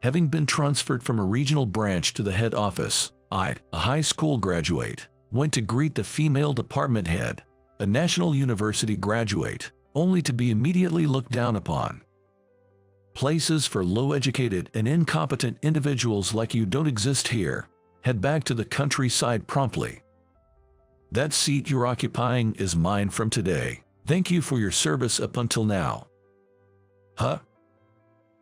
Having been transferred from a regional branch to the head office, I, a high school graduate, went to greet the female department head, a national university graduate, only to be immediately looked down upon. Places for low-educated and incompetent individuals like you don't exist here. Head back to the countryside promptly. That seat you're occupying is mine from today. Thank you for your service up until now. Huh?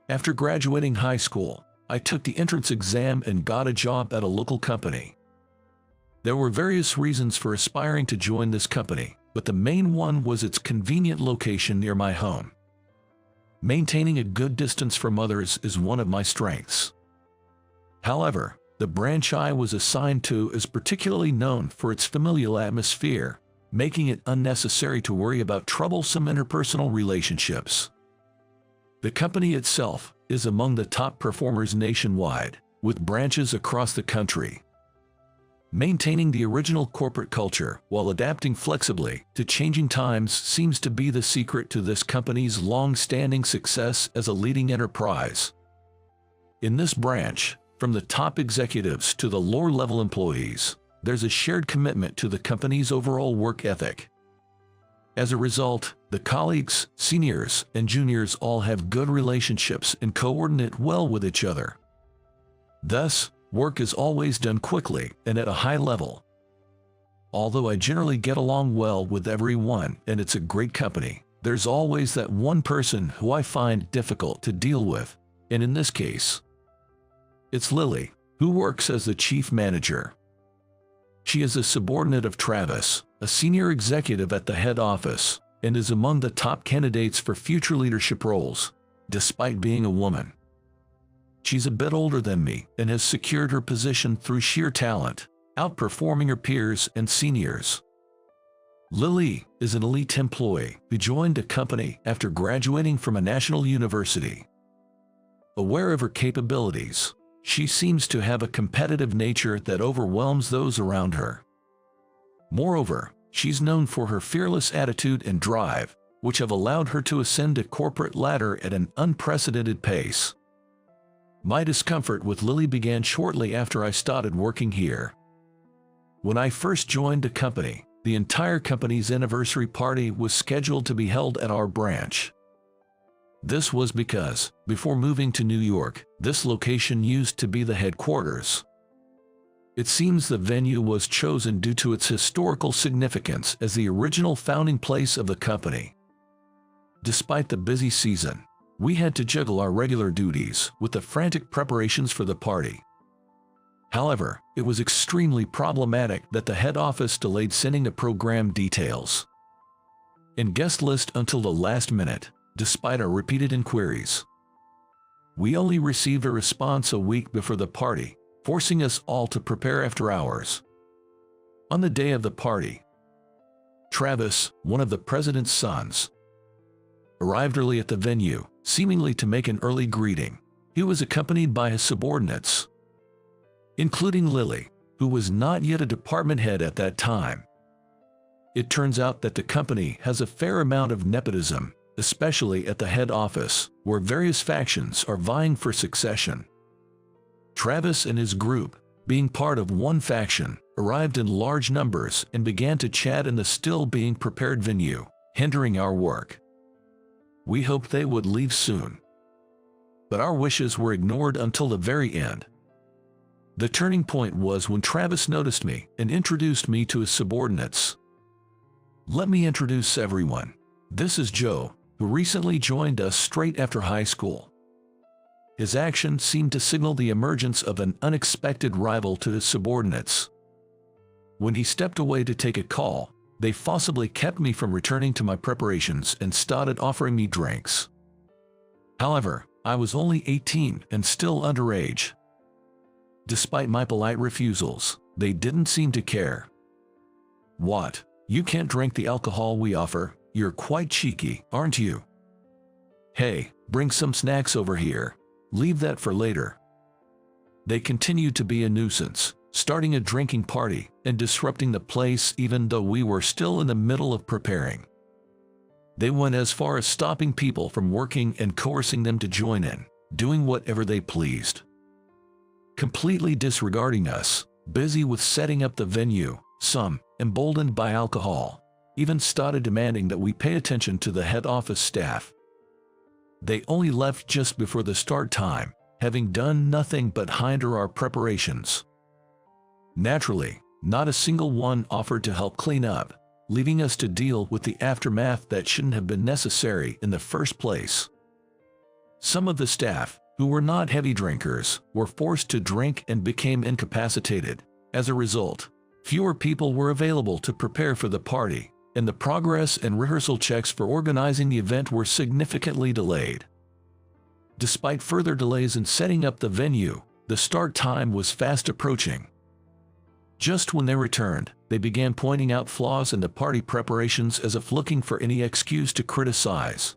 After graduating high school, I took the entrance exam and got a job at a local company. There were various reasons for aspiring to join this company, but the main one was its convenient location near my home. Maintaining a good distance from others is one of my strengths. However, the branch I was assigned to is particularly known for its familial atmosphere, making it unnecessary to worry about troublesome interpersonal relationships. The company itself is among the top performers nationwide, with branches across the country. Maintaining the original corporate culture while adapting flexibly to changing times seems to be the secret to this company's long-standing success as a leading enterprise. In this branch, from the top executives to the lower-level employees, there's a shared commitment to the company's overall work ethic. As a result, the colleagues, seniors, and juniors all have good relationships and coordinate well with each other. Thus, work is always done quickly and at a high level. Although I generally get along well with everyone and it's a great company, there's always that one person who I find difficult to deal with, and in this case, it's Lily, who works as the chief manager. She is a subordinate of Travis, a senior executive at the head office, and is among the top candidates for future leadership roles, despite being a woman. She's a bit older than me and has secured her position through sheer talent, outperforming her peers and seniors. Lily is an elite employee who joined a company after graduating from a national university. Aware of her capabilities, she seems to have a competitive nature that overwhelms those around her. Moreover, she's known for her fearless attitude and drive, which have allowed her to ascend a corporate ladder at an unprecedented pace. My discomfort with Lily began shortly after I started working here. When I first joined the company, the entire company's anniversary party was scheduled to be held at our branch. This was because, before moving to New York, this location used to be the headquarters. It seems the venue was chosen due to its historical significance as the original founding place of the company. Despite the busy season, we had to juggle our regular duties with the frantic preparations for the party. However, it was extremely problematic that the head office delayed sending the program details and guest list until the last minute, despite our repeated inquiries. We only received a response a week before the party, forcing us all to prepare after hours. On the day of the party, Travis, one of the president's sons, arrived early at the venue, seemingly to make an early greeting. He was accompanied by his subordinates, including Lily, who was not yet a department head at that time. It turns out that the company has a fair amount of nepotism, especially at the head office, where various factions are vying for succession. Travis and his group, being part of one faction, arrived in large numbers and began to chat in the still being prepared venue, hindering our work. We hoped they would leave soon, but our wishes were ignored until the very end. The turning point was when Travis noticed me and introduced me to his subordinates. Let me introduce everyone. This is Joe, who recently joined us straight after high school. His action seemed to signal the emergence of an unexpected rival to his subordinates. When he stepped away to take a call, they forcibly kept me from returning to my preparations and started offering me drinks. However, I was only 18 and still underage. Despite my polite refusals, they didn't seem to care. "What? You can't drink the alcohol we offer? You're quite cheeky, aren't you? Hey, bring some snacks over here. Leave that for later." They continued to be a nuisance, starting a drinking party and disrupting the place even though we were still in the middle of preparing. They went as far as stopping people from working and coercing them to join in, doing whatever they pleased, completely disregarding us, busy with setting up the venue. Some, emboldened by alcohol, even started demanding that we pay attention to the head office staff. They only left just before the start time, having done nothing but hinder our preparations. Naturally, not a single one offered to help clean up, leaving us to deal with the aftermath that shouldn't have been necessary in the first place. Some of the staff, who were not heavy drinkers, were forced to drink and became incapacitated. As a result, fewer people were available to prepare for the party, and the progress and rehearsal checks for organizing the event were significantly delayed. Despite further delays in setting up the venue, the start time was fast approaching. Just when they returned, they began pointing out flaws in the party preparations as if looking for any excuse to criticize.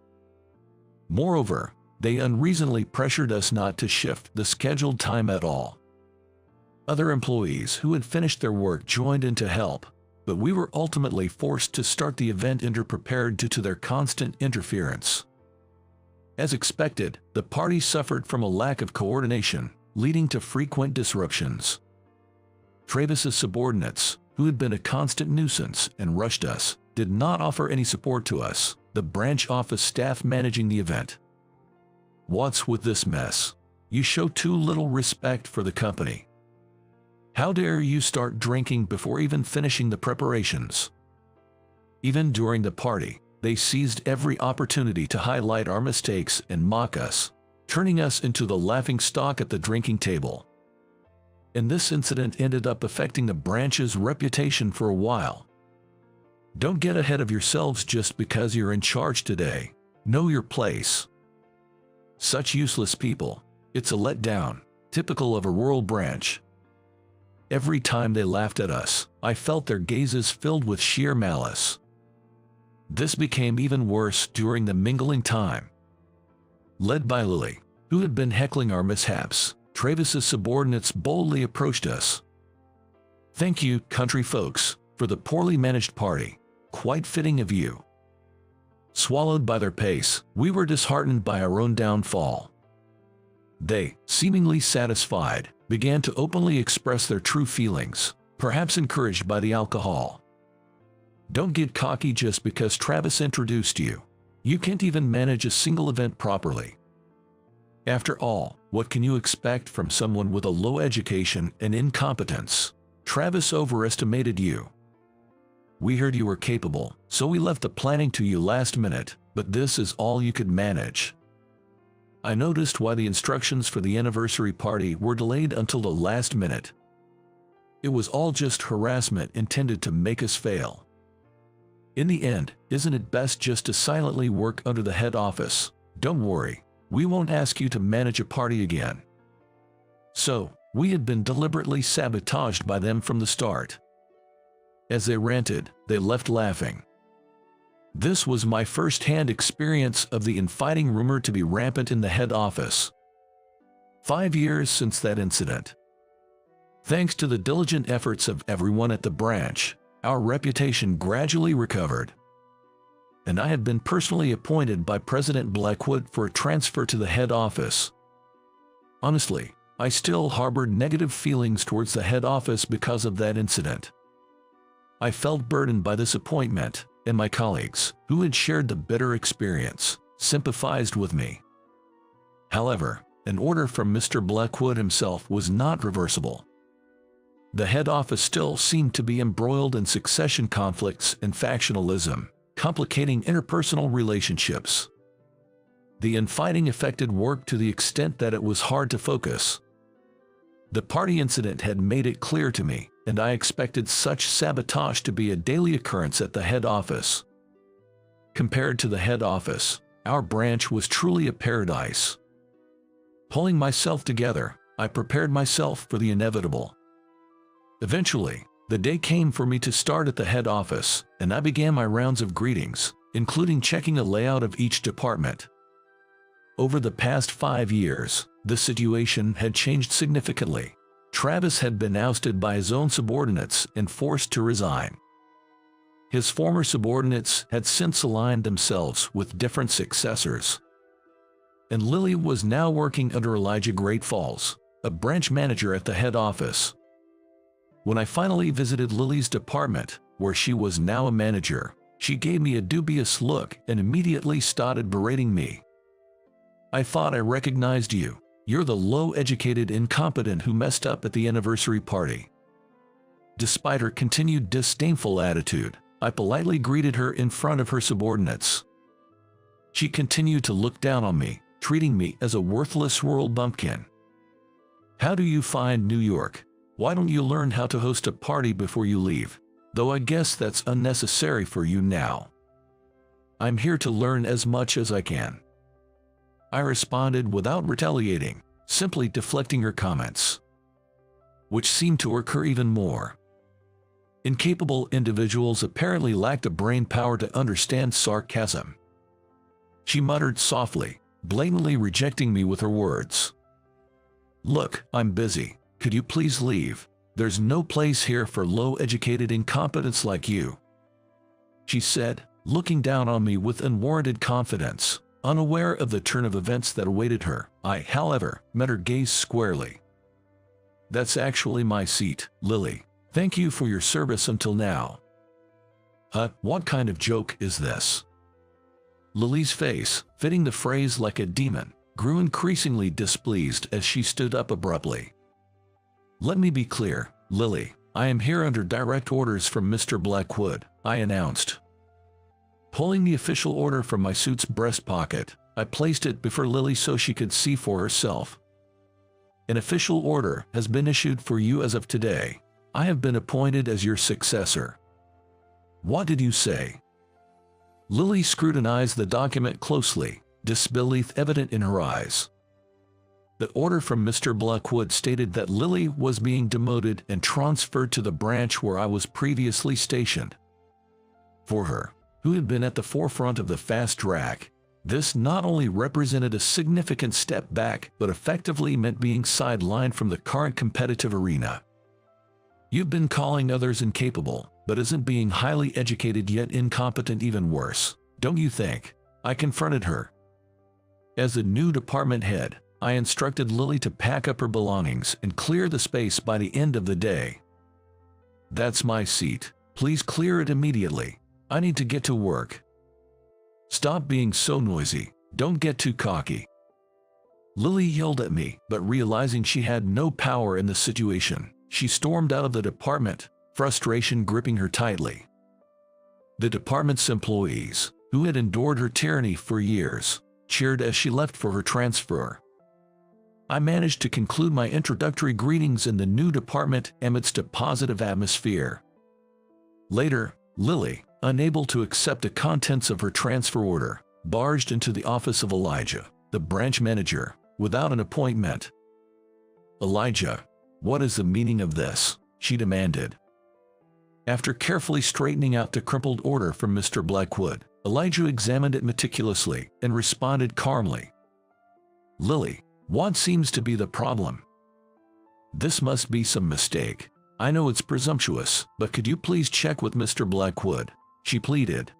Moreover, they unreasonably pressured us not to shift the scheduled time at all. Other employees who had finished their work joined in to help, but we were ultimately forced to start the event underprepared due to their constant interference. As expected, the party suffered from a lack of coordination, leading to frequent disruptions. Travis's subordinates, who had been a constant nuisance and rushed us, did not offer any support to us, the branch office staff managing the event. What's with this mess? You show too little respect for the company. How dare you start drinking before even finishing the preparations? Even during the party, they seized every opportunity to highlight our mistakes and mock us, turning us into the laughingstock at the drinking table. And this incident ended up affecting the branch's reputation for a while. Don't get ahead of yourselves just because you're in charge today. Know your place. Such useless people. It's a letdown, typical of a rural branch. Every time they laughed at us, I felt their gazes filled with sheer malice. This became even worse during the mingling time. Led by Lily, who had been heckling our mishaps, Travis's subordinates boldly approached us. "Thank you, country folks, for the poorly managed party. Quite fitting of you." Swallowed by their pace, we were disheartened by our own downfall. They, seemingly satisfied, began to openly express their true feelings, perhaps encouraged by the alcohol. Don't get cocky just because Travis introduced you. You can't even manage a single event properly. After all, what can you expect from someone with a low education and incompetence? Travis overestimated you. We heard you were capable, so we left the planning to you last minute, but this is all you could manage. I noticed why the instructions for the anniversary party were delayed until the last minute. It was all just harassment intended to make us fail. In the end, isn't it best just to silently work under the head office? Don't worry, we won't ask you to manage a party again. So, we had been deliberately sabotaged by them from the start. As they ranted, they left laughing. This was my first-hand experience of the infighting rumor to be rampant in the head office. 5 years since that incident. Thanks to the diligent efforts of everyone at the branch, our reputation gradually recovered. And I had been personally appointed by President Blackwood for a transfer to the head office. Honestly, I still harbored negative feelings towards the head office because of that incident. I felt burdened by this appointment, and my colleagues, who had shared the bitter experience, sympathized with me. However, an order from Mr. Blackwood himself was not reversible. The head office still seemed to be embroiled in succession conflicts and factionalism, complicating interpersonal relationships. The infighting affected work to the extent that it was hard to focus. The party incident had made it clear to me, and I expected such sabotage to be a daily occurrence at the head office. Compared to the head office, our branch was truly a paradise. Pulling myself together, I prepared myself for the inevitable. Eventually, the day came for me to start at the head office, and I began my rounds of greetings, including checking the layout of each department. Over the past 5 years, the situation had changed significantly. Travis had been ousted by his own subordinates and forced to resign. His former subordinates had since aligned themselves with different successors. and Lily was now working under Elijah Great Falls, a branch manager at the head office. When I finally visited Lily's department, where she was now a manager, she gave me a dubious look and immediately started berating me. "I thought I recognized you. You're the low-educated incompetent who messed up at the anniversary party." Despite her continued disdainful attitude, I politely greeted her in front of her subordinates. She continued to look down on me, treating me as a worthless rural bumpkin. "How do you find New York? Why don't you learn how to host a party before you leave? Though I guess that's unnecessary for you now." "I'm here to learn as much as I can," I responded without retaliating, simply deflecting her comments, which seemed to irk her even more. Incapable individuals apparently lacked the brain power to understand sarcasm. She muttered softly, blatantly rejecting me with her words. "Look, I'm busy. Could you please leave? There's no place here for low-educated incompetents like you," she said, looking down on me with unwarranted confidence. Unaware of the turn of events that awaited her, I, however, met her gaze squarely. "That's actually my seat, Lily. Thank you for your service until now." What kind of joke is this?" Lily's face, fitting the phrase like a demon, grew increasingly displeased as she stood up abruptly. "Let me be clear, Lily. I am here under direct orders from Mr. Blackwood," I announced. Pulling the official order from my suit's breast pocket, I placed it before Lily so she could see for herself. "An official order has been issued for you as of today. I have been appointed as your successor." "What did you say?" Lily scrutinized the document closely, disbelief evident in her eyes. The order from Mr. Blackwood stated that Lily was being demoted and transferred to the branch where I was previously stationed. For her, who had been at the forefront of the fast track, this not only represented a significant step back but effectively meant being sidelined from the current competitive arena. "You've been calling others incapable, but isn't being highly educated yet incompetent even worse, don't you think?" I confronted her. As the new department head, I instructed Lily to pack up her belongings and clear the space by the end of the day. "That's my seat. Please clear it immediately. I need to get to work." "Stop being so noisy. Don't get too cocky." Lily yelled at me, but realizing she had no power in the situation, she stormed out of the department, frustration gripping her tightly. The department's employees, who had endured her tyranny for years, cheered as she left for her transfer. I managed to conclude my introductory greetings in the new department amidst a positive atmosphere. Later, Lily, unable to accept the contents of her transfer order, barged into the office of Elijah, the branch manager, without an appointment. "Elijah, what is the meaning of this?" she demanded. After carefully straightening out the crumpled order from Mr. Blackwood, Elijah examined it meticulously and responded calmly. "Lily, what seems to be the problem?" "This must be some mistake. I know it's presumptuous, but could you please check with Mr. Blackwood?" she pleaded.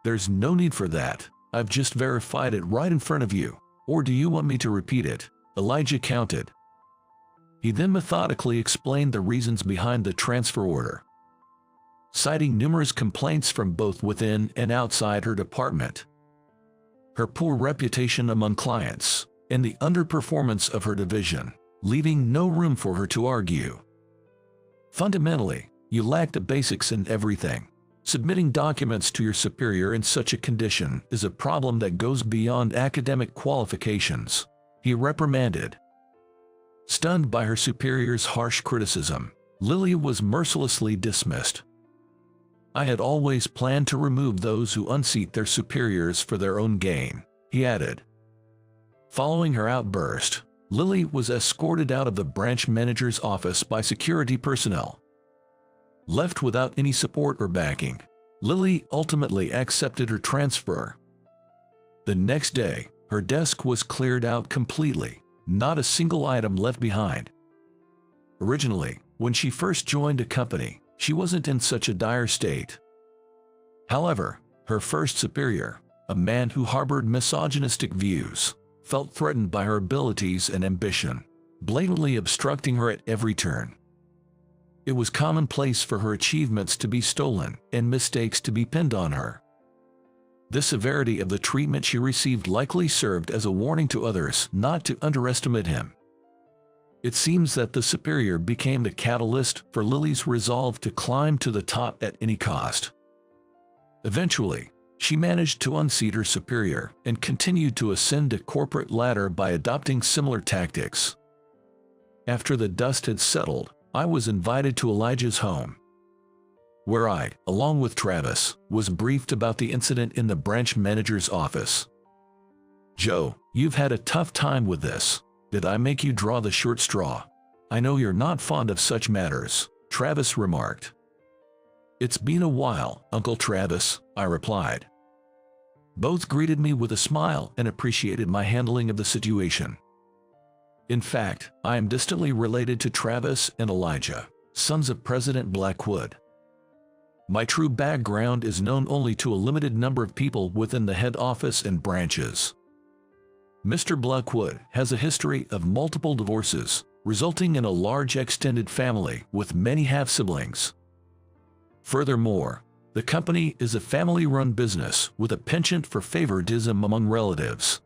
"There's no need for that. I've just verified it right in front of you. Or do you want me to repeat it?" Elijah countered. He then methodically explained the reasons behind the transfer order, citing numerous complaints from both within and outside her department. Her poor reputation among clients, and the underperformance of her division, leaving no room for her to argue. "Fundamentally, you lack the basics in everything. Submitting documents to your superior in such a condition is a problem that goes beyond academic qualifications," he reprimanded. Stunned by her superior's harsh criticism, Lily was mercilessly dismissed. "I had always planned to remove those who unseat their superiors for their own gain," he added. Following her outburst, Lily was escorted out of the branch manager's office by security personnel. Left without any support or backing, Lily ultimately accepted her transfer. The next day, her desk was cleared out completely, not a single item left behind. Originally, when she first joined the company, she wasn't in such a dire state. However, her first superior, a man who harbored misogynistic views, felt threatened by her abilities and ambition, blatantly obstructing her at every turn. It was commonplace for her achievements to be stolen and mistakes to be pinned on her. The severity of the treatment she received likely served as a warning to others not to underestimate him. It seems that the superior became the catalyst for Lily's resolve to climb to the top at any cost. Eventually, she managed to unseat her superior and continued to ascend the corporate ladder by adopting similar tactics. After the dust had settled, I was invited to Elijah's home, where I, along with Travis, was briefed about the incident in the branch manager's office. "Joe, you've had a tough time with this. Did I make you draw the short straw? I know you're not fond of such matters," Travis remarked. "It's been a while, Uncle Travis," I replied. Both greeted me with a smile and appreciated my handling of the situation. In fact, I am distantly related to Travis and Elijah, sons of President Blackwood. My true background is known only to a limited number of people within the head office and branches. Mr. Blackwood has a history of multiple divorces, resulting in a large extended family with many half-siblings. Furthermore, the company is a family-run business with a penchant for favoritism among relatives.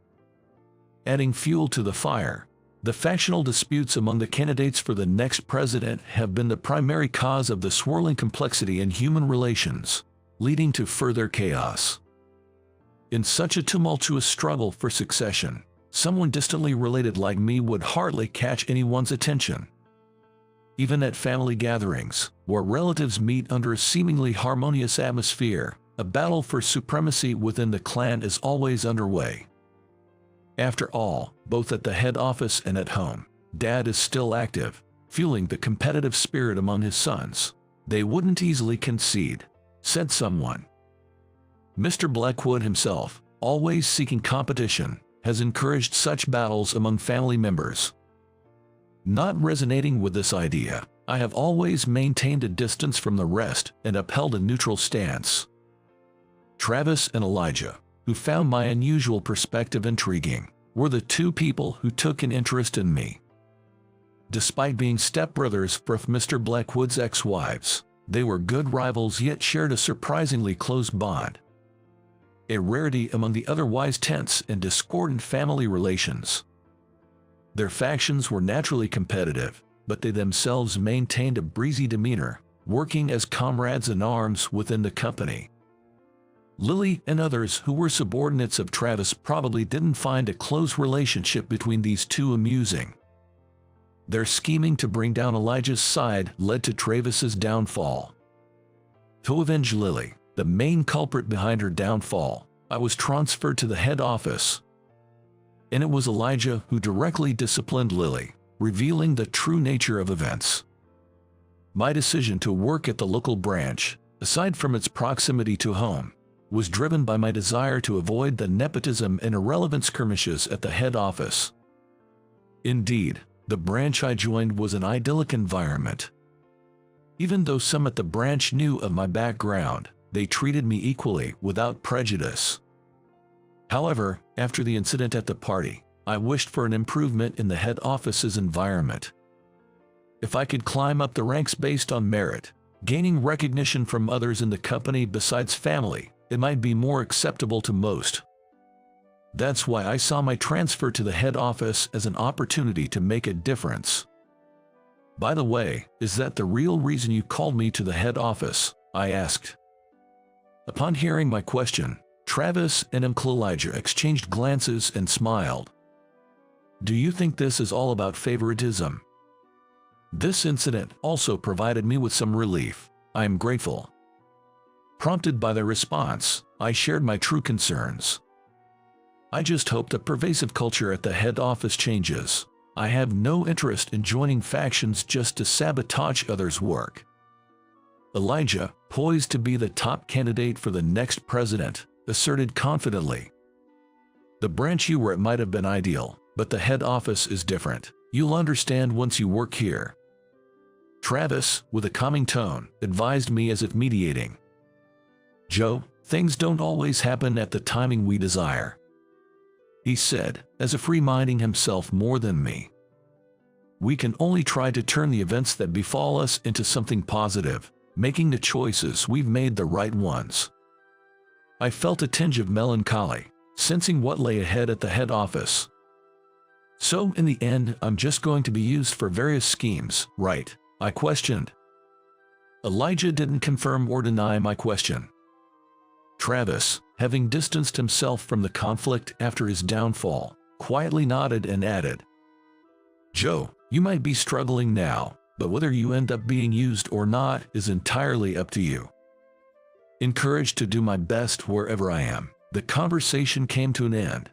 Adding fuel to the fire, the factional disputes among the candidates for the next president have been the primary cause of the swirling complexity in human relations, leading to further chaos. In such a tumultuous struggle for succession, someone distantly related like me would hardly catch anyone's attention. Even at family gatherings, where relatives meet under a seemingly harmonious atmosphere, a battle for supremacy within the clan is always underway. After all, both at the head office and at home, Dad is still active, fueling the competitive spirit among his sons. "They wouldn't easily concede," said someone. Mr. Blackwood himself, always seeking competition, has encouraged such battles among family members. Not resonating with this idea, I have always maintained a distance from the rest and upheld a neutral stance. Travis and Elijah, who found my unusual perspective intriguing, were the two people who took an interest in me. Despite being stepbrothers for Mr. Blackwood's ex-wives, they were good rivals yet shared a surprisingly close bond. A rarity among the otherwise tense and discordant family relations. Their factions were naturally competitive, but they themselves maintained a breezy demeanor, working as comrades in arms within the company. Lily and others who were subordinates of Travis probably didn't find a close relationship between these two amusing. Their scheming to bring down Elijah's side led to Travis's downfall. To avenge Lily, the main culprit behind her downfall, I was transferred to the head office. And it was Elijah who directly disciplined Lily, revealing the true nature of events. My decision to work at the local branch, aside from its proximity to home, was driven by my desire to avoid the nepotism and irrelevant skirmishes at the head office. Indeed, the branch I joined was an idyllic environment. Even though some at the branch knew of my background, they treated me equally without prejudice. However, after the incident at the party, I wished for an improvement in the head office's environment. If I could climb up the ranks based on merit, gaining recognition from others in the company besides family, it might be more acceptable to most. That's why I saw my transfer to the head office as an opportunity to make a difference. "By the way, is that the real reason you called me to the head office?" I asked. Upon hearing my question, Travis and Uncle Elijah exchanged glances and smiled. "Do you think this is all about favoritism?" This incident also provided me with some relief. I am grateful. Prompted by their response, I shared my true concerns. "I just hope the pervasive culture at the head office changes. I have no interest in joining factions just to sabotage others' work." Elijah, poised to be the top candidate for the next president, asserted confidently. "The branch you were at might have been ideal, but the head office is different. You'll understand once you work here." Travis, with a calming tone, advised me as if mediating. "Joe, things don't always happen at the timing we desire. he said, as if reminding himself more than me. We can only try to turn the events that befall us into something positive, making the choices we've made the right ones. I felt a tinge of melancholy, sensing what lay ahead at the head office. So, in the end, I'm just going to be used for various schemes, right? I questioned. Elijah didn't confirm or deny my question. Travis, having distanced himself from the conflict after his downfall, quietly nodded and added, "Joe, you might be struggling now, but whether you end up being used or not is entirely up to you." Encouraged to do my best wherever I am, the conversation came to an end.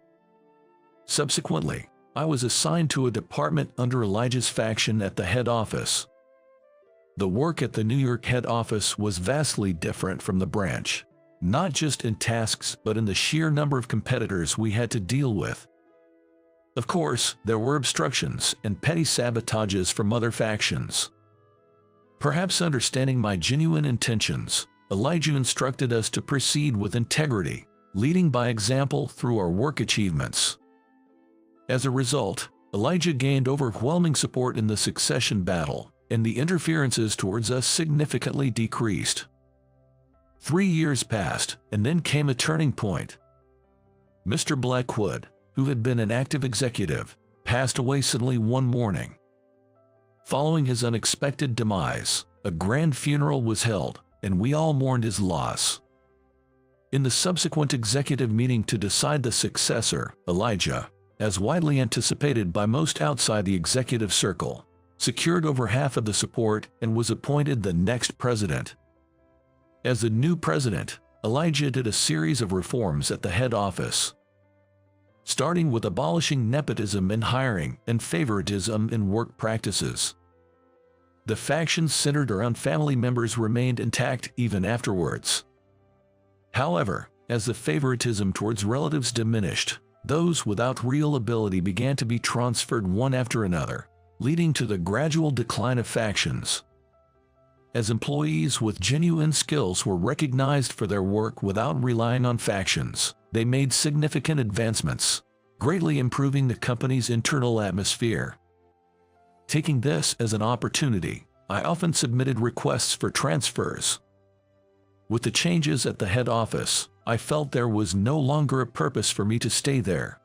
Subsequently, I was assigned to a department under Elijah's faction at the head office. The work at the New York head office was vastly different from the branch, not just in tasks but in the sheer number of competitors we had to deal with. Of course, there were obstructions and petty sabotages from other factions. Perhaps understanding my genuine intentions, Elijah instructed us to proceed with integrity, leading by example through our work achievements. As a result, Elijah gained overwhelming support in the succession battle, and the interferences towards us significantly decreased. 3 years passed, and then came a turning point. Mr. Blackwood, who had been an active executive, passed away suddenly one morning. Following his unexpected demise, a grand funeral was held, and we all mourned his loss. In the subsequent executive meeting to decide the successor, Elijah, as widely anticipated by most outside the executive circle, secured over half of the support and was appointed the next president. As the new president, Elijah did a series of reforms at the head office, starting with abolishing nepotism in hiring and favoritism in work practices. The factions centered around family members remained intact even afterwards. However, as the favoritism towards relatives diminished, those without real ability began to be transferred one after another, leading to the gradual decline of factions. As employees with genuine skills were recognized for their work without relying on factions, they made significant advancements, greatly improving the company's internal atmosphere. Taking this as an opportunity, I often submitted requests for transfers. With the changes at the head office, I felt there was no longer a purpose for me to stay there.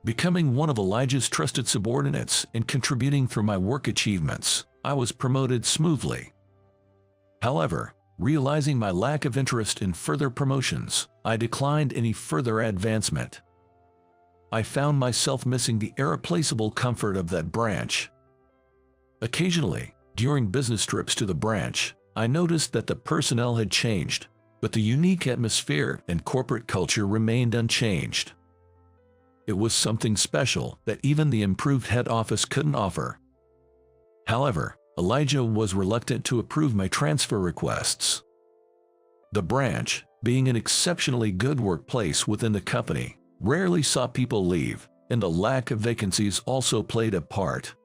Becoming one of Elijah's trusted subordinates and contributing through my work achievements, I was promoted smoothly. However, realizing my lack of interest in further promotions, I declined any further advancement. I found myself missing the irreplaceable comfort of that branch. Occasionally, during business trips to the branch, I noticed that the personnel had changed, but the unique atmosphere and corporate culture remained unchanged. It was something special that even the improved head office couldn't offer. However, Elijah was reluctant to approve my transfer requests. The branch, being an exceptionally good workplace within the company, rarely saw people leave, and the lack of vacancies also played a part.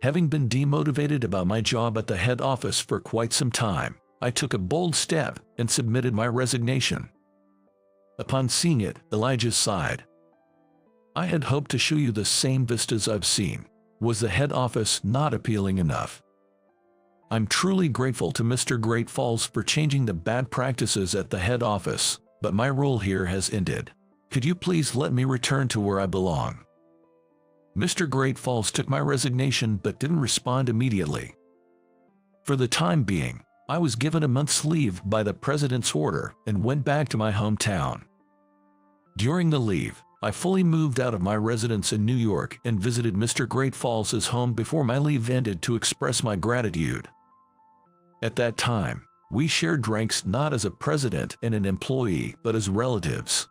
Having been demotivated about my job at the head office for quite some time, I took a bold step and submitted my resignation. Upon seeing it, Elijah sighed. "I had hoped to show you the same vistas I've seen. Was the head office not appealing enough? I'm truly grateful to Mr. Great Falls for changing the bad practices at the head office, but my role here has ended. Could you please let me return to where I belong?" Mr. Great Falls took my resignation but didn't respond immediately. For the time being, I was given a month's leave by the president's order and went back to my hometown. During the leave, I fully moved out of my residence in New York and visited Mr. Great Falls' home before my leave ended to express my gratitude. At that time, we shared drinks not as a president and an employee but as relatives.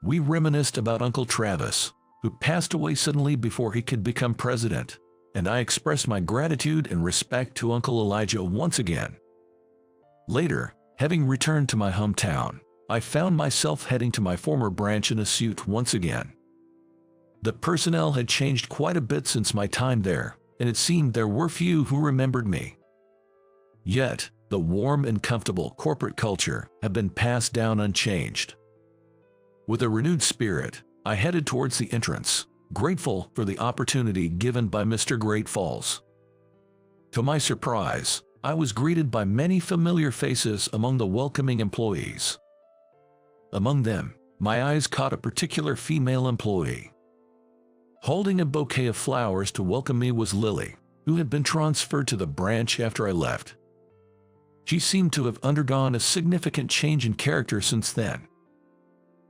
We reminisced about Uncle Travis, who passed away suddenly before he could become president, and I expressed my gratitude and respect to Uncle Elijah once again. Later, having returned to my hometown, I found myself heading to my former branch in a suit once again. The personnel had changed quite a bit since my time there, and it seemed there were few who remembered me. Yet, the warm and comfortable corporate culture had been passed down unchanged. With a renewed spirit, I headed towards the entrance, grateful for the opportunity given by Mr. Great Falls. To my surprise, I was greeted by many familiar faces among the welcoming employees. Among them, my eyes caught a particular female employee. Holding a bouquet of flowers to welcome me was Lily, who had been transferred to the branch after I left. She seemed to have undergone a significant change in character since then.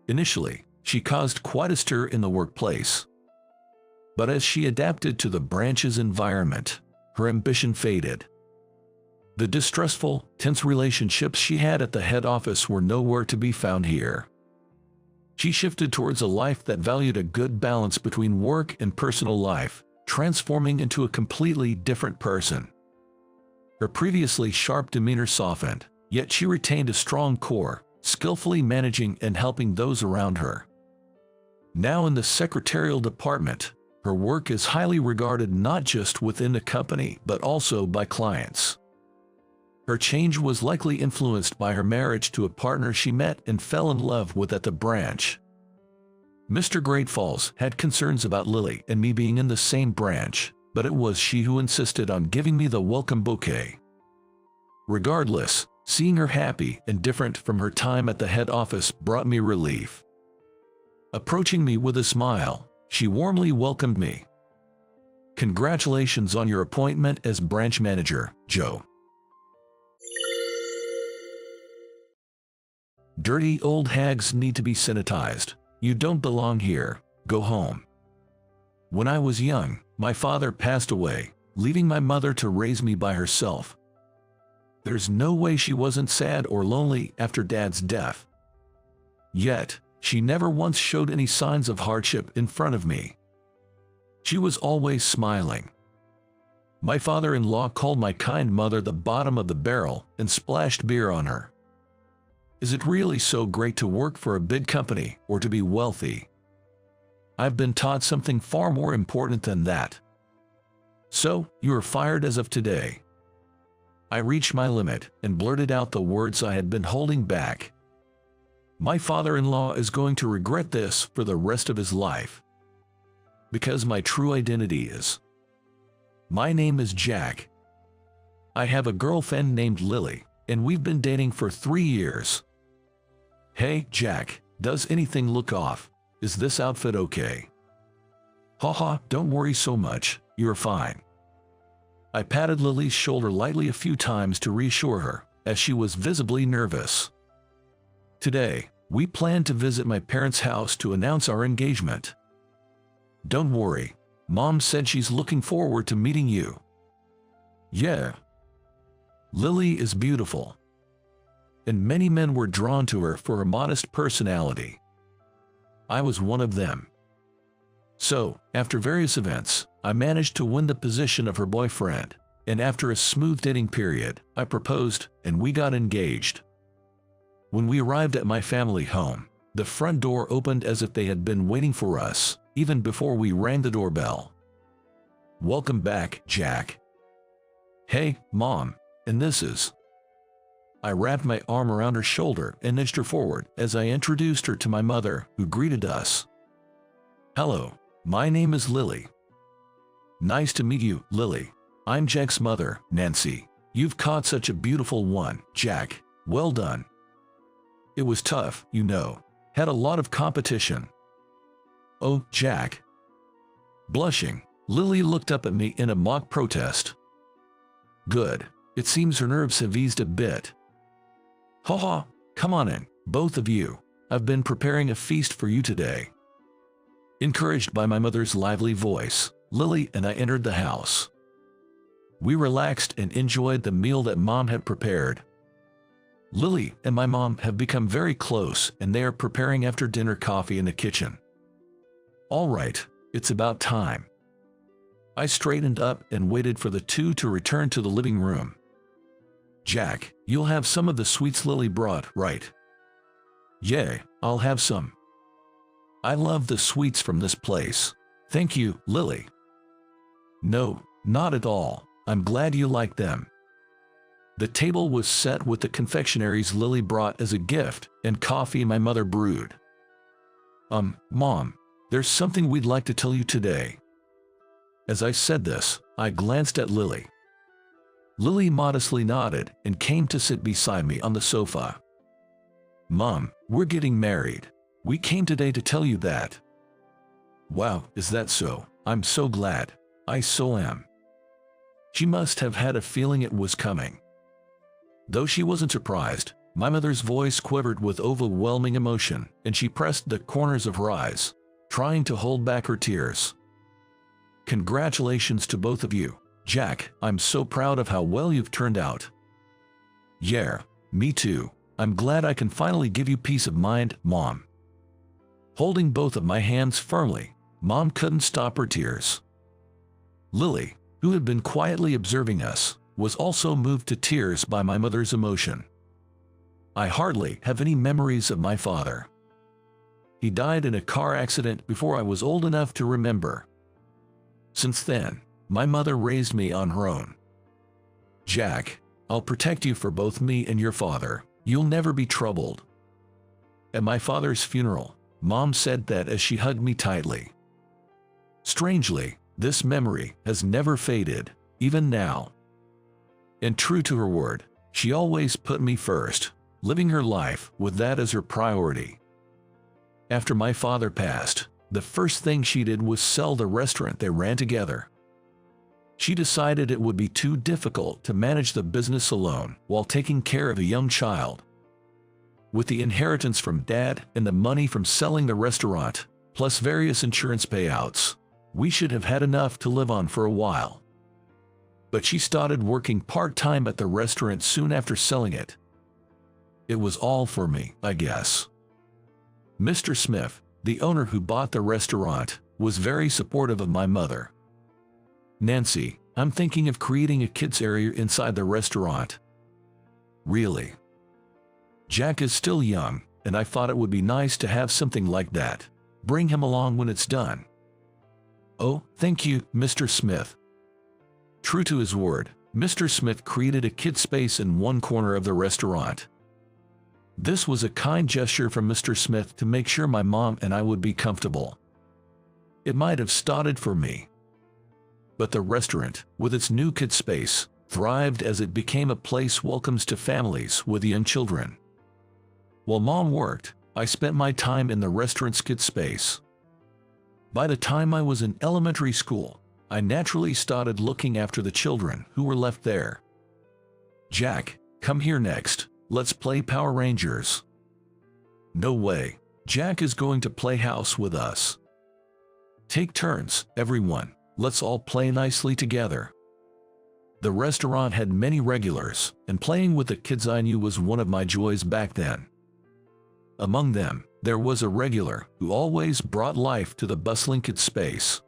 Initially, she caused quite a stir in the workplace. But as she adapted to the branch's environment, her ambition faded. The distressful, tense relationships she had at the head office were nowhere to be found here. She shifted towards a life that valued a good balance between work and personal life, transforming into a completely different person. Her previously sharp demeanor softened, yet she retained a strong core, skillfully managing and helping those around her. Now in the secretarial department, her work is highly regarded not just within the company but also by clients. Her change was likely influenced by her marriage to a partner she met and fell in love with at the branch. Mr. Great Falls had concerns about Lily and me being in the same branch, but it was she who insisted on giving me the welcome bouquet. Regardless, seeing her happy and different from her time at the head office brought me relief. Approaching me with a smile, she warmly welcomed me. "Congratulations on your appointment as branch manager, Joe. Dirty old hags need to be sanitized. You don't belong here. Go home." When I was young, my father passed away, leaving my mother to raise me by herself. There's no way she wasn't sad or lonely after Dad's death. Yet, she never once showed any signs of hardship in front of me. She was always smiling. My father-in-law called my kind mother the bottom of the barrel and splashed beer on her. Is it really so great to work for a big company or to be wealthy? I've been taught something far more important than that. So, you are fired as of today. I reached my limit and blurted out the words I had been holding back. My father-in-law is going to regret this for the rest of his life. Because my true identity is. My name is Jack. I have a girlfriend named Lily, and we've been dating for 3 years. Hey, Jack, does anything look off? Is this outfit okay? Haha, don't worry so much, you're fine. I patted Lily's shoulder lightly a few times to reassure her, as she was visibly nervous. Today, we plan to visit my parents' house to announce our engagement. Don't worry, Mom said she's looking forward to meeting you. Yeah. Lily is beautiful. And many men were drawn to her for her modest personality. I was one of them. So, after various events, I managed to win the position of her boyfriend, and after a smooth dating period, I proposed and we got engaged. When we arrived at my family home, the front door opened as if they had been waiting for us, even before we rang the doorbell. Welcome back, Jack. Hey, Mom, and this is... I wrapped my arm around her shoulder and nudged her forward as I introduced her to my mother, who greeted us. Hello, my name is Lily. Nice to meet you, Lily. I'm Jack's mother, Nancy. You've caught such a beautiful one, Jack. Well done. It was tough, you know. Had a lot of competition. Oh, Jack. Blushing, Lily looked up at me in a mock protest. Good. It seems her nerves have eased a bit. Haha, come on in, both of you. I've been preparing a feast for you today. Encouraged by my mother's lively voice, Lily and I entered the house. We relaxed and enjoyed the meal that Mom had prepared. Lily and my mom have become very close and they are preparing after-dinner coffee in the kitchen. All right, it's about time. I straightened up and waited for the two to return to the living room. Jack, you'll have some of the sweets Lily brought, right? Yeah, I'll have some. I love the sweets from this place. Thank you, Lily. No, not at all. I'm glad you like them. The table was set with the confectionaries Lily brought as a gift and coffee my mother brewed. Mom, there's something we'd like to tell you today." As I said this, I glanced at Lily. Lily modestly nodded and came to sit beside me on the sofa. "Mom, we're getting married. We came today to tell you that." "Wow, is that so? I'm so glad." "I so am." She must have had a feeling it was coming. Though she wasn't surprised, my mother's voice quivered with overwhelming emotion, and she pressed the corners of her eyes, trying to hold back her tears. "Congratulations to both of you, Jack. I'm so proud of how well you've turned out." "Yeah, me too. I'm glad I can finally give you peace of mind, Mom." Holding both of my hands firmly, Mom couldn't stop her tears. Lily, who had been quietly observing us, was also moved to tears by my mother's emotion. I hardly have any memories of my father. He died in a car accident before I was old enough to remember. Since then, my mother raised me on her own. "Jack, I'll protect you for both me and your father. You'll never be troubled." At my father's funeral, Mom said that as she hugged me tightly. Strangely, this memory has never faded, even now. And true to her word, she always put me first, living her life with that as her priority. After my father passed, the first thing she did was sell the restaurant they ran together. She decided it would be too difficult to manage the business alone while taking care of a young child. With the inheritance from Dad and the money from selling the restaurant, plus various insurance payouts, we should have had enough to live on for a while. But she started working part-time at the restaurant soon after selling it. It was all for me, I guess. Mr. Smith, the owner who bought the restaurant, was very supportive of my mother. "Nancy, I'm thinking of creating a kids area inside the restaurant." "Really?" "Jack is still young, and I thought it would be nice to have something like that. Bring him along when it's done." "Oh, thank you, Mr. Smith." True to his word, Mr. Smith created a kid space in one corner of the restaurant. This was a kind gesture from Mr. Smith to make sure my mom and I would be comfortable. It might have started for me. But the restaurant, with its new kid space, thrived as it became a place welcomes to families with young children. While Mom worked, I spent my time in the restaurant's kid space. By the time I was in elementary school, I naturally started looking after the children who were left there. "Jack, come here next. Let's play Power Rangers." "No way. Jack is going to play house with us." "Take turns, everyone. Let's all play nicely together." The restaurant had many regulars, and playing with the kids I knew was one of my joys back then. Among them, there was a regular who always brought life to the bustling kid space.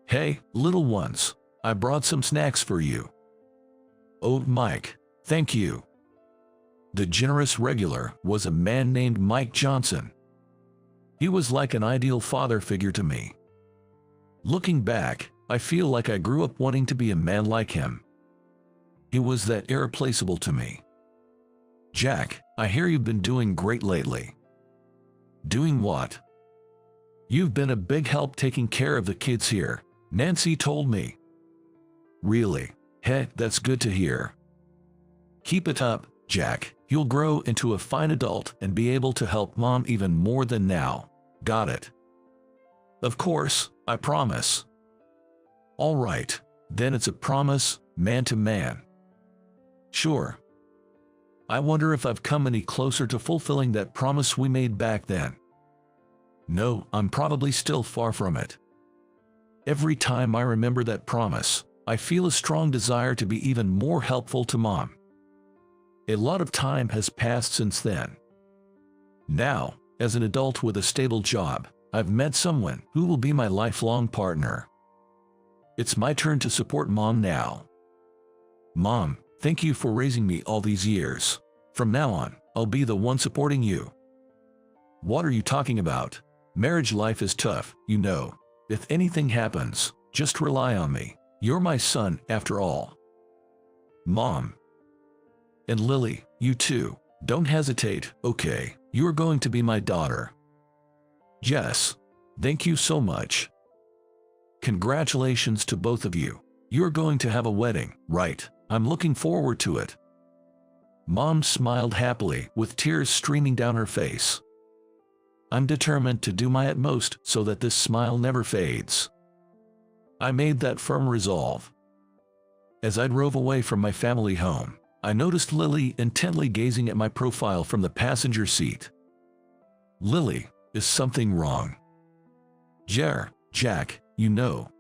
"Hey, little ones, I brought some snacks for you." "Oh, Mike, thank you." The generous regular was a man named Mike Johnson. He was like an ideal father figure to me. Looking back, I feel like I grew up wanting to be a man like him. He was that irreplaceable to me. "Jack, I hear you've been doing great lately." "Doing what?" "You've been a big help taking care of the kids here, Nancy told me." "Really? Hey, that's good to hear." "Keep it up, Jack. You'll grow into a fine adult and be able to help Mom even more than now. Got it?" "Of course, I promise." "All right, then it's a promise, man to man." "Sure." I wonder if I've come any closer to fulfilling that promise we made back then. No, I'm probably still far from it. Every time I remember that promise, I feel a strong desire to be even more helpful to Mom. A lot of time has passed since then. Now, as an adult with a stable job, I've met someone who will be my lifelong partner. It's my turn to support Mom now. Mom, thank you for raising me all these years. From now on, I'll be the one supporting you. What are you talking about? Marriage life is tough, you know. If anything happens, just rely on me. You're my son, after all. Mom. And Lily, you too. Don't hesitate, okay? You're going to be my daughter. Yes. Thank you so much. Congratulations to both of you. You're going to have a wedding, right? I'm looking forward to it. Mom smiled happily, with tears streaming down her face. I'm determined to do my utmost so that this smile never fades. I made that firm resolve. As I drove away from my family home, I noticed Lily intently gazing at my profile from the passenger seat. Lily, is something wrong? Jack, you know.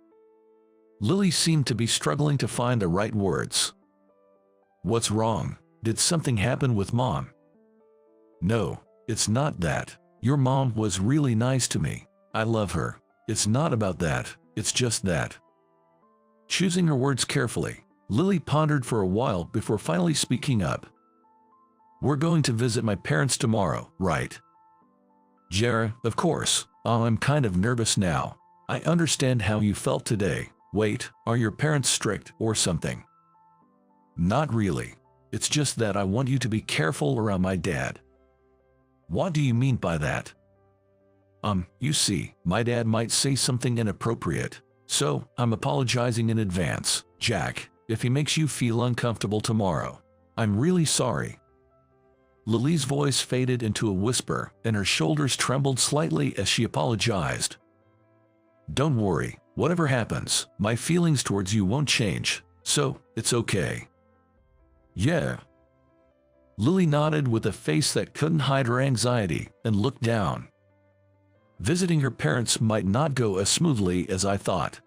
Lily seemed to be struggling to find the right words. What's wrong? Did something happen with Mom? No, it's not that. Your mom was really nice to me. I love her. It's not about that, it's just that. Choosing her words carefully, Lily pondered for a while before finally speaking up. We're going to visit my parents tomorrow, right? Of course. I'm kind of nervous now. I understand how you felt today. Wait, are your parents strict or something? Not really. It's just that I want you to be careful around my dad. What do you mean by that? You see, my dad might say something inappropriate, so I'm apologizing in advance, Jack, if he makes you feel uncomfortable tomorrow. I'm really sorry. Lily's voice faded into a whisper, and her shoulders trembled slightly as she apologized. Don't worry, whatever happens, my feelings towards you won't change, so it's okay. Yeah. Lily nodded with a face that couldn't hide her anxiety and looked down. Visiting her parents might not go as smoothly as I thought.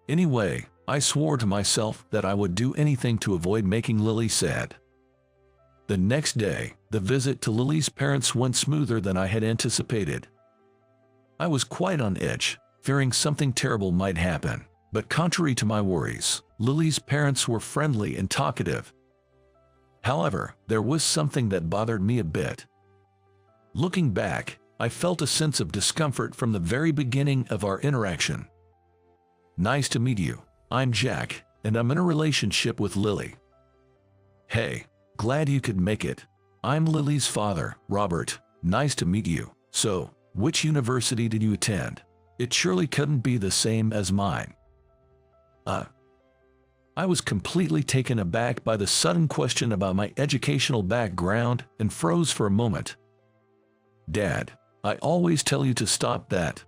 Anyway, I swore to myself that I would do anything to avoid making Lily sad. The next day, the visit to Lily's parents went smoother than I had anticipated. I was quite on edge, fearing something terrible might happen, but contrary to my worries, Lily's parents were friendly and talkative. However, there was something that bothered me a bit. Looking back, I felt a sense of discomfort from the very beginning of our interaction. Nice to meet you. I'm Jack, and I'm in a relationship with Lily. Hey, glad you could make it. I'm Lily's father, Robert. Nice to meet you. So, which university did you attend? It surely couldn't be the same as mine. I was completely taken aback by the sudden question about my educational background and froze for a moment. Dad, I always tell you to stop that.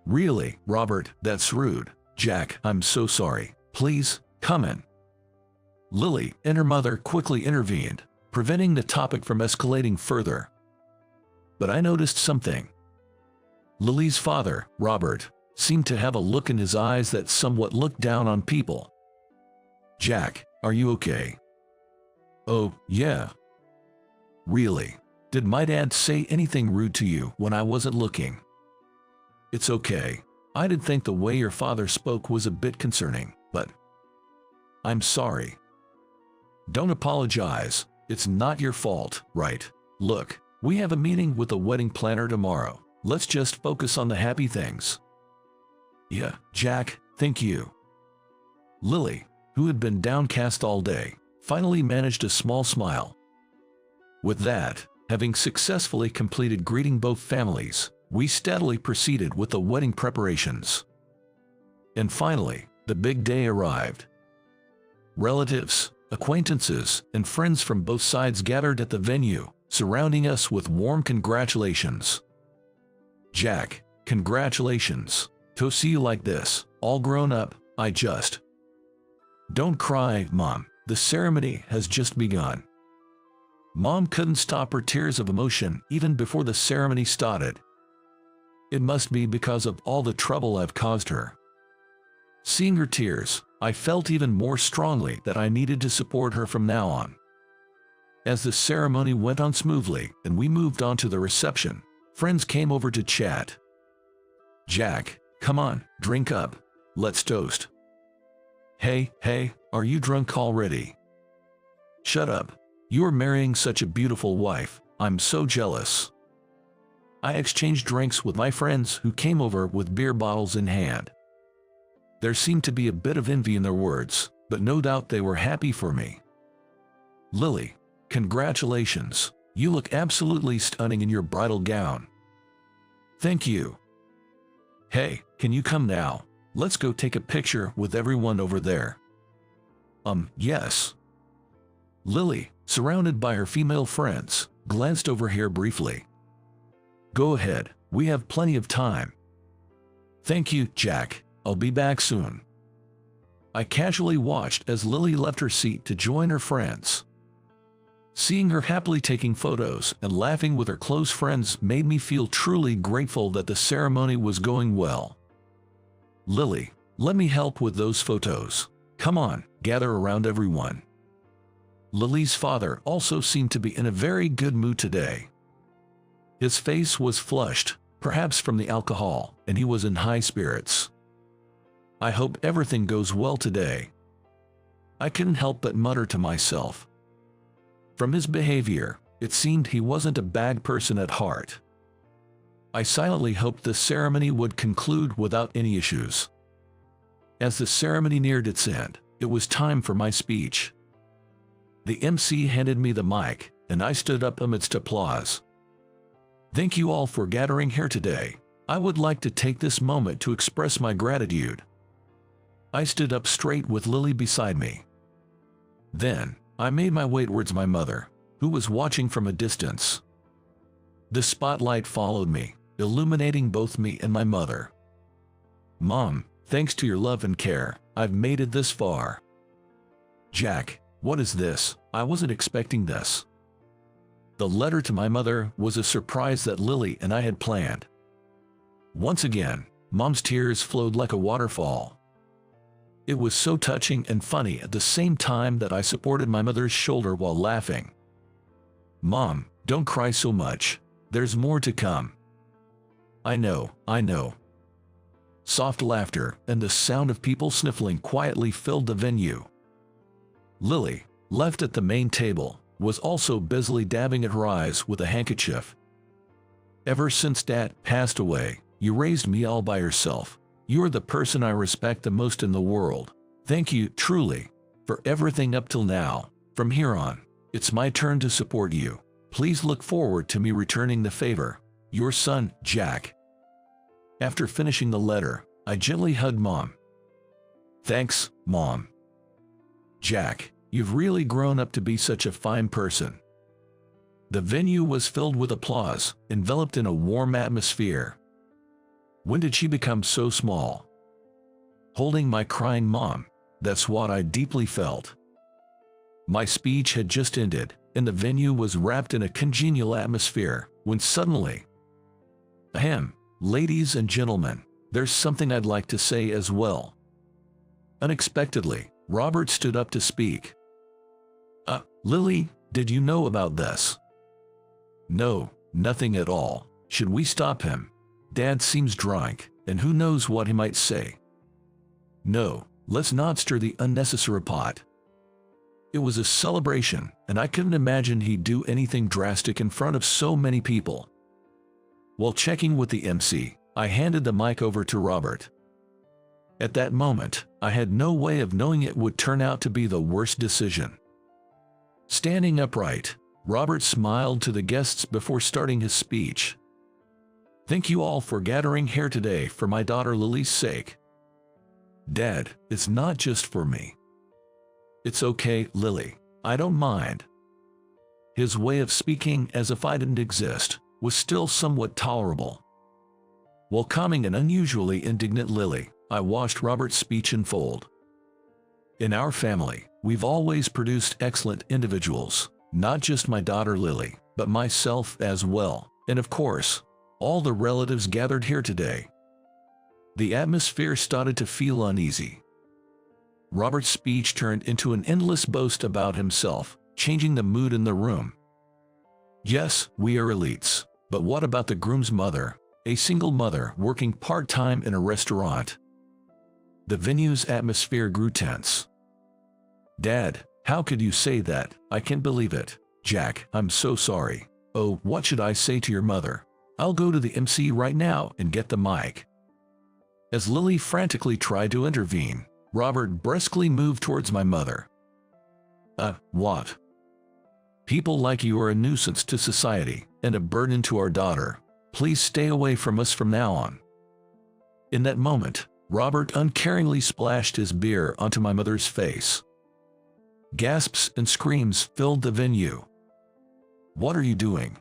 Really, Robert, that's rude. Jack, I'm so sorry. Please, come in. Lily and her mother quickly intervened, preventing the topic from escalating further. But I noticed something. Lily's father, Robert, seemed to have a look in his eyes that somewhat looked down on people. Jack, are you okay? Oh, yeah. Really? Did my dad say anything rude to you when I wasn't looking? It's okay. I did think the way your father spoke was a bit concerning, but I'm sorry. Don't apologize. It's not your fault, right? Look, we have a meeting with the wedding planner tomorrow. Let's just focus on the happy things. Yeah, Jack, thank you. Lily, who had been downcast all day, finally managed a small smile. With that, having successfully completed greeting both families, we steadily proceeded with the wedding preparations. And finally, the big day arrived. Relatives, acquaintances, and friends from both sides gathered at the venue, surrounding us with warm congratulations. Jack, congratulations. To see you like this, all grown up, I just... Don't cry, Mom. The ceremony has just begun. Mom couldn't stop her tears of emotion even before the ceremony started. It must be because of all the trouble I've caused her. Seeing her tears, I felt even more strongly that I needed to support her from now on. As the ceremony went on smoothly and we moved on to the reception, friends came over to chat. Jack, come on, drink up. Let's toast. Hey, are you drunk already? Shut up. You're marrying such a beautiful wife. I'm so jealous. I exchanged drinks with my friends who came over with beer bottles in hand. There seemed to be a bit of envy in their words, but no doubt they were happy for me. Lily, congratulations. You look absolutely stunning in your bridal gown. Thank you. Hey, can you come now? Let's go take a picture with everyone over there. Yes. Lily, surrounded by her female friends, glanced over here briefly. Go ahead, we have plenty of time. Thank you, Jack. I'll be back soon. I casually watched as Lily left her seat to join her friends. Seeing her happily taking photos and laughing with her close friends made me feel truly grateful that the ceremony was going well. Lily, let me help with those photos. Come on, gather around everyone. Lily's father also seemed to be in a very good mood today. His face was flushed, perhaps from the alcohol, and he was in high spirits. I hope everything goes well today. I couldn't help but mutter to myself. From his behavior, it seemed he wasn't a bad person at heart. I silently hoped the ceremony would conclude without any issues. As the ceremony neared its end, it was time for my speech. The MC handed me the mic, and I stood up amidst applause. Thank you all for gathering here today. I would like to take this moment to express my gratitude. I stood up straight with Lily beside me. Then, I made my way towards my mother, who was watching from a distance. The spotlight followed me, illuminating both me and my mother. Mom, thanks to your love and care, I've made it this far. Jack, what is this? I wasn't expecting this. The letter to my mother was a surprise that Lily and I had planned. Once again, Mom's tears flowed like a waterfall. It was so touching and funny at the same time that I supported my mother's shoulder while laughing. Mom, don't cry so much. There's more to come. I know. Soft laughter and the sound of people sniffling quietly filled the venue. Lily, left at the main table, was also busily dabbing at her eyes with a handkerchief. Ever since Dad passed away, you raised me all by yourself. You are the person I respect the most in the world. Thank you, truly, for everything up till now. From here on, it's my turn to support you. Please look forward to me returning the favor. Your son, Jack. After finishing the letter, I gently hugged Mom. Thanks, Mom. Jack, you've really grown up to be such a fine person. The venue was filled with applause, enveloped in a warm atmosphere. When did she become so small? Holding my crying mom, that's what I deeply felt. My speech had just ended, and the venue was wrapped in a congenial atmosphere, when suddenly, ahem, ladies and gentlemen, there's something I'd like to say as well. Unexpectedly, Robert stood up to speak. Lily, did you know about this? No, nothing at all. Should we stop him? Dad seems drunk, and who knows what he might say. No, let's not stir the unnecessary pot. It was a celebration, and I couldn't imagine he'd do anything drastic in front of so many people. While checking with the MC, I handed the mic over to Robert. At that moment, I had no way of knowing it would turn out to be the worst decision. Standing upright, Robert smiled to the guests before starting his speech. Thank you all for gathering here today for my daughter Lily's sake. Dad, it's not just for me. It's okay, Lily, I don't mind. His way of speaking as if I didn't exist was still somewhat tolerable. While calming an unusually indignant Lily, I watched Robert's speech unfold. In our family, we've always produced excellent individuals, not just my daughter Lily, but myself as well, and of course, all the relatives gathered here today. The atmosphere started to feel uneasy. Robert's speech turned into an endless boast about himself, changing the mood in the room. Yes, we are elites, but what about the groom's mother, a single mother working part-time in a restaurant? The venue's atmosphere grew tense. Dad, how could you say that? I can't believe it. Jack, I'm so sorry. Oh, what should I say to your mother? I'll go to the MC right now and get the mic. As Lily frantically tried to intervene, Robert brusquely moved towards my mother. What? People like you are a nuisance to society and a burden to our daughter. Please stay away from us from now on." In that moment, Robert uncaringly splashed his beer onto my mother's face. Gasps and screams filled the venue. "What are you doing?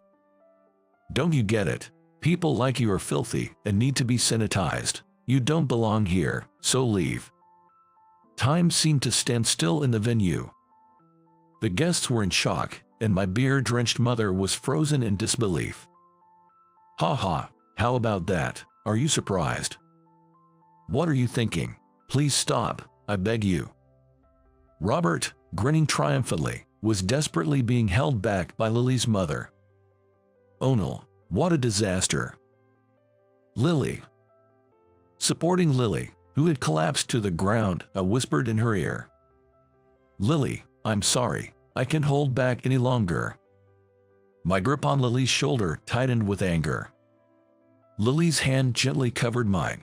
Don't you get it? People like you are filthy and need to be sanitized. You don't belong here, so leave." Time seemed to stand still in the venue. The guests were in shock, and my beer-drenched mother was frozen in disbelief. "Ha ha, how about that? Are you surprised? What are you thinking? Please stop, I beg you." Robert, grinning triumphantly, was desperately being held back by Lily's mother. Oh no, what a disaster. Lily. Supporting Lily, who had collapsed to the ground, I whispered in her ear. "Lily, I'm sorry, I can't hold back any longer." My grip on Lily's shoulder tightened with anger. Lily's hand gently covered mine.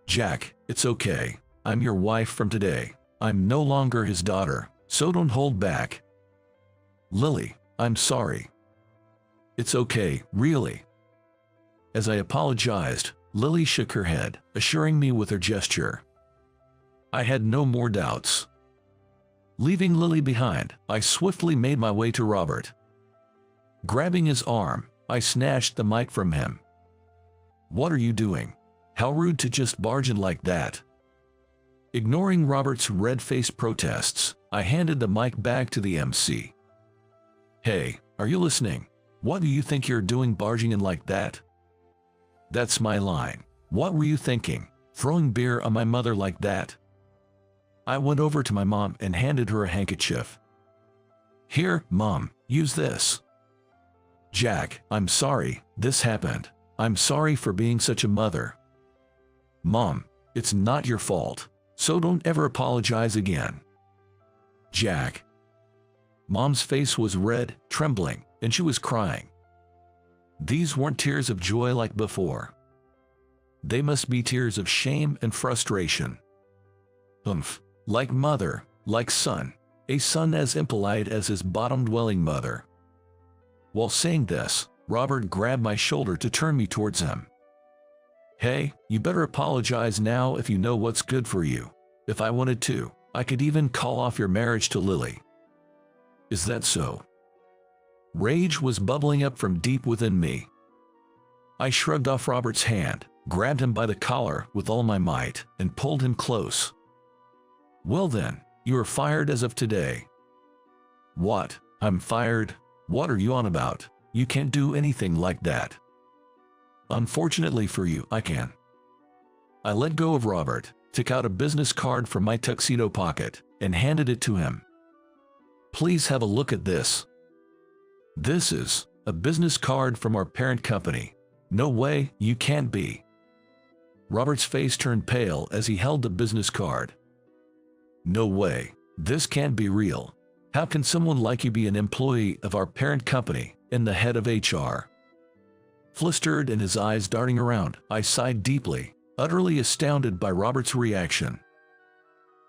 "Jack, it's okay. I'm your wife from today. I'm no longer his daughter, so don't hold back." "Lily, I'm sorry." "It's okay, really." As I apologized, Lily shook her head, assuring me with her gesture. I had no more doubts. Leaving Lily behind, I swiftly made my way to Robert. Grabbing his arm, I snatched the mic from him. "What are you doing? How rude to just barge in like that." Ignoring Robert's red-faced protests, I handed the mic back to the MC. "Hey, are you listening? What do you think you're doing barging in like that?" "That's my line. What were you thinking, throwing beer on my mother like that?" I went over to my mom and handed her a handkerchief. "Here, Mom, use this." "Jack, I'm sorry, this happened. I'm sorry for being such a mother." "Mom, it's not your fault, so don't ever apologize again." "Jack." Mom's face was red, trembling, and she was crying. These weren't tears of joy like before. They must be tears of shame and frustration. Like mother, like son, a son as impolite as his bottom-dwelling mother. While saying this, Robert grabbed my shoulder to turn me towards him. "Hey, you better apologize now if you know what's good for you. If I wanted to, I could even call off your marriage to Lily." "Is that so?" Rage was bubbling up from deep within me. I shrugged off Robert's hand, grabbed him by the collar with all my might, and pulled him close. "Well then, you are fired as of today." "What? I'm fired? What are you on about? You can't do anything like that." "Unfortunately for you, I can." I let go of Robert, took out a business card from my tuxedo pocket, and handed it to him. "Please have a look at this." "This is a business card from our parent company. No way, you can't be." Robert's face turned pale as he held the business card. "No way, this can't be real. How can someone like you be an employee of our parent company and the head of HR?" Flustered and his eyes darting around, I sighed deeply, utterly astounded by Robert's reaction.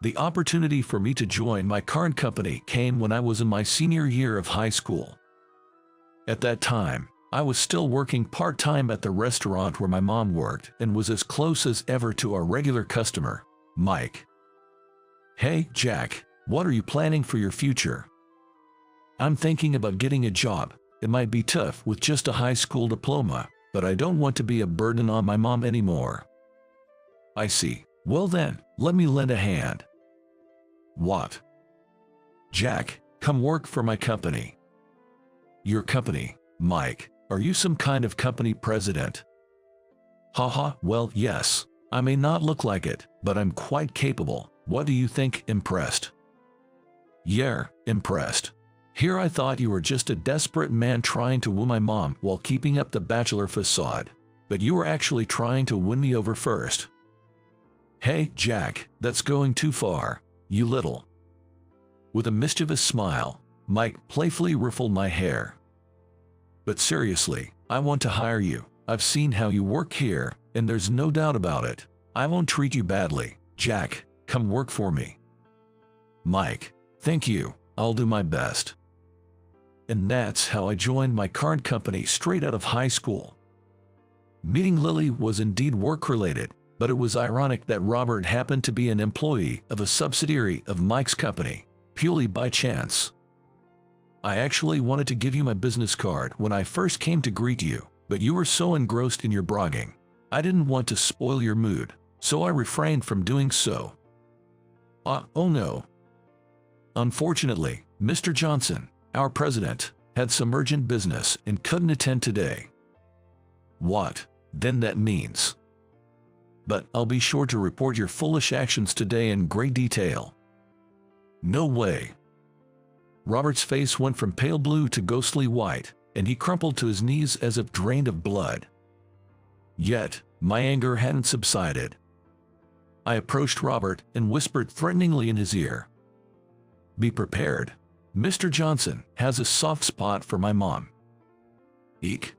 The opportunity for me to join my current company came when I was in my senior year of high school. At that time, I was still working part-time at the restaurant where my mom worked and was as close as ever to our regular customer, Mike. "Hey, Jack, what are you planning for your future?" "I'm thinking about getting a job. It might be tough with just a high school diploma, but I don't want to be a burden on my mom anymore." "I see. Well then, let me lend a hand." "What?" "Jack, come work for my company." "Your company, Mike? Are you some kind of company president?" "Haha, well, yes. I may not look like it, but I'm quite capable. What do you think, impressed?" "Yeah, impressed. Here I thought you were just a desperate man trying to woo my mom while keeping up the bachelor facade, but you were actually trying to win me over first." "Hey, Jack, that's going too far, you little..." With a mischievous smile, Mike playfully ruffled my hair. "But seriously, I want to hire you. I've seen how you work here, and there's no doubt about it. I won't treat you badly. Jack, come work for me." "Mike, thank you. I'll do my best." And that's how I joined my current company straight out of high school. Meeting Lily was indeed work-related, but it was ironic that Robert happened to be an employee of a subsidiary of Mike's company, purely by chance. I actually wanted to give you my business card when I first came to greet you, but you were so engrossed in your bragging. I didn't want to spoil your mood, so I refrained from doing so. Oh no. Unfortunately, Mr. Johnson, our president, had some urgent business and couldn't attend today. What, then that means? But I'll be sure to report your foolish actions today in great detail. No way. Robert's face went from pale blue to ghostly white, and he crumpled to his knees as if drained of blood. Yet, my anger hadn't subsided. I approached Robert and whispered threateningly in his ear. Be prepared. Mr. Johnson has a soft spot for my mom. Eek.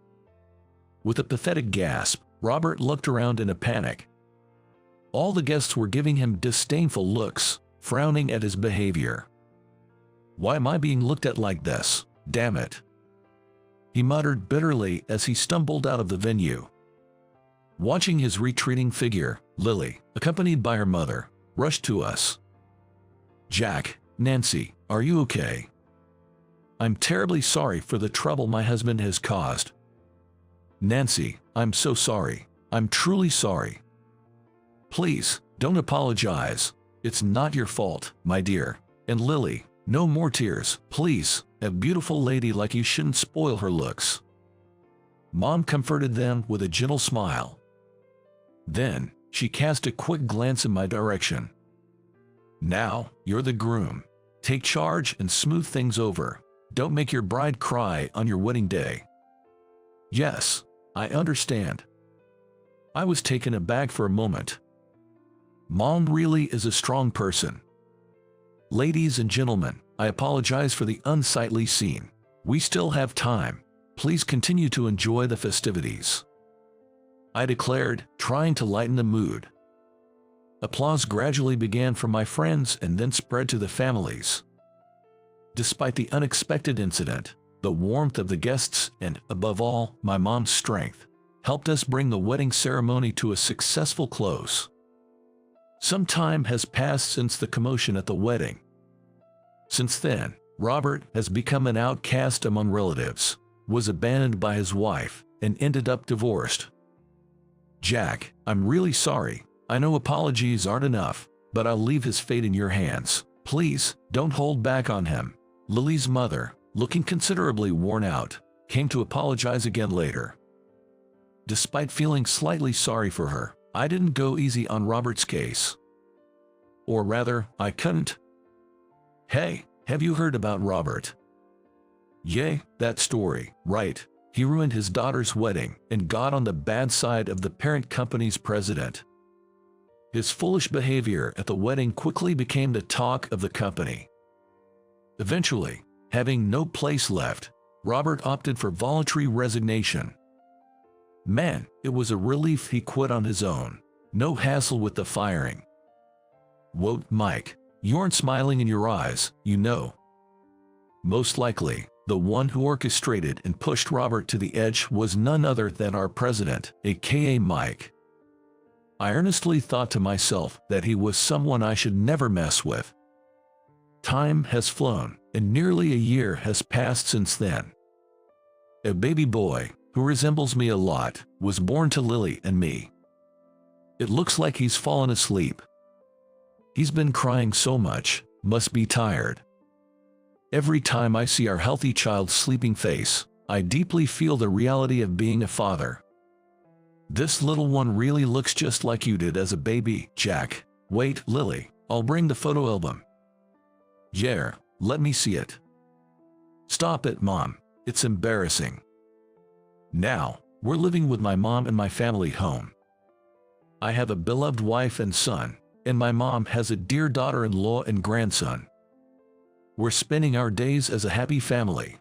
With a pathetic gasp, Robert looked around in a panic. All the guests were giving him disdainful looks, frowning at his behavior. Why am I being looked at like this? Damn it. He muttered bitterly as he stumbled out of the venue. Watching his retreating figure, Lily, accompanied by her mother, rushed to us. Jack, Nancy, are you okay? I'm terribly sorry for the trouble my husband has caused. Nancy, I'm so sorry. I'm truly sorry. Please, don't apologize. It's not your fault, my dear. And Lily, no more tears, please. A beautiful lady like you shouldn't spoil her looks. Mom comforted them with a gentle smile. Then, she cast a quick glance in my direction. Now, you're the groom. Take charge and smooth things over. Don't make your bride cry on your wedding day. Yes, I understand. I was taken aback for a moment. Mom really is a strong person. Ladies and gentlemen, I apologize for the unsightly scene. We still have time. Please continue to enjoy the festivities. I declared, trying to lighten the mood. Applause gradually began from my friends and then spread to the families. Despite the unexpected incident, the warmth of the guests and, above all, my mom's strength, helped us bring the wedding ceremony to a successful close. Some time has passed since the commotion at the wedding. Since then, Robert has become an outcast among relatives, was abandoned by his wife, and ended up divorced. Jack, I'm really sorry. I know apologies aren't enough, but I'll leave his fate in your hands. Please, don't hold back on him. Lily's mother, looking considerably worn out, came to apologize again later. Despite feeling slightly sorry for her, I didn't go easy on Robert's case. Or rather, I couldn't. Hey, have you heard about Robert? Yay, that story, right. He ruined his daughter's wedding and got on the bad side of the parent company's president. His foolish behavior at the wedding quickly became the talk of the company. Eventually, having no place left, Robert opted for voluntary resignation. Man, it was a relief he quit on his own. No hassle with the firing. Whoa, Mike, you aren't smiling in your eyes, you know. Most likely, the one who orchestrated and pushed Robert to the edge was none other than our president, aka Mike. I earnestly thought to myself that he was someone I should never mess with. Time has flown, and nearly a year has passed since then. A baby boy, who resembles me a lot, was born to Lily and me. It looks like he's fallen asleep. He's been crying so much, must be tired. Every time I see our healthy child's sleeping face, I deeply feel the reality of being a father. This little one really looks just like you did as a baby, Jack. Wait, Lily, I'll bring the photo album. Yeah, let me see it. Stop it, Mom. It's embarrassing. Now, we're living with my mom in my family home. I have a beloved wife and son, and my mom has a dear daughter-in-law and grandson. We're spending our days as a happy family.